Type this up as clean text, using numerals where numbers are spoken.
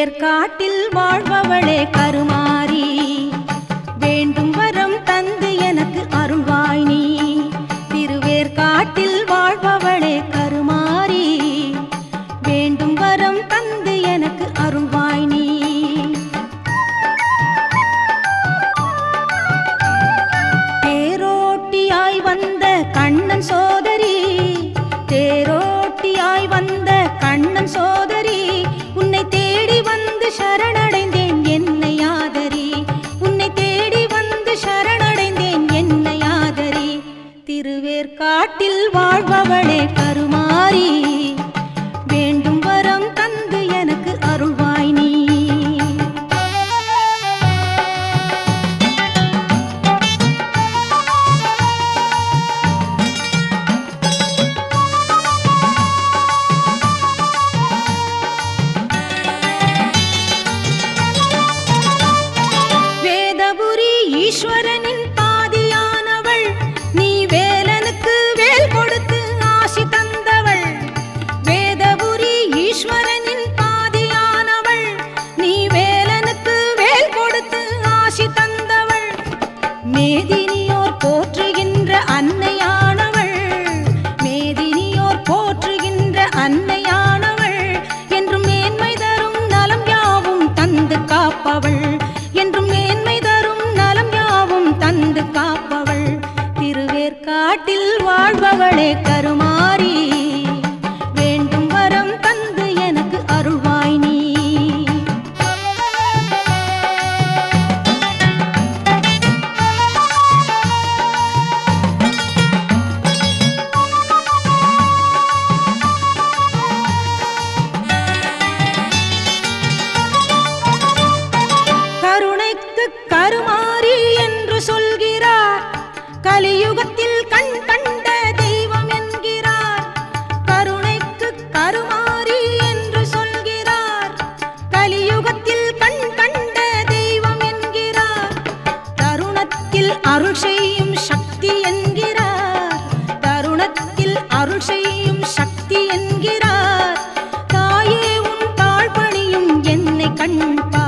திருவேற்காட்டில் வாழ்பவளே கருமாரி, வேண்டும் வரம் தந்து எனக்கு அருள்வாய் நீ. திருவேற்காட்டில் வாழ்பவளே கருமாரி, வேண்டும் வரம் தந்து எனக்கு அருள்வாய் நீ. தேரோட்டியாய் வந்த கண்ணன் சோதரி, தேரோட்டியாய் வந்த கண்ணன் சோதரி, உன்னை தேடி வந்து சரணடைந்தேன் என்னை ஆதரி. உன்னை தேடி வந்து சரணடைந்தேன் என்னை ஆதரி. திருவேற்காட்டில் வாழ்பவளே கருமாரி, வேண்டும் வரம் தந்து எனக்கு அருள்வாய் நீ. ஈஸ்வரனின் பாதியானவள் நீ, வேலனுக்கு வேல் கொடுத்து ஆசி தந்தவள். வேதபுரி ஈஸ்வரனின் பாதியானவள் நீ, வேலனுக்கு வேல் கொடுத்து ஆசி தந்தவள். மேதினியோர் போற்றுகின்ற அன்னையானவள், மேதினியோர் போற்றுகின்ற அன்னையானவள், என்றும் மேன்மை தரும் நலம் யாவும் தந்து காப்பவள், என்றும் மேன்மை தரும் நலம் யாவும் தந்து காப்பவள். திருவேற்காட்டில் வாழ்பவளே கருமாரி, வேண்டும் வரம் தந்து எனக்கு அருள்வாய் நீ. கருணைக்கு கருமாரி என்று சொல்கிறார், கலியுகத்தில் கண் கண்ட தெய்வம் என்கிறார். கருணைக்கு கருமாரி என்று சொல்கிறார், கலியுகத்தில் கண் கண்ட தெய்வம் என்கிறார். தருணத்தில் அருள் செய்யும் சக்தி என்கிறார், தருணத்தில் அருள் செய்யும் சக்தி என்கிறார். தாயே உன் தாழ்பணியும் என்னை கண்பா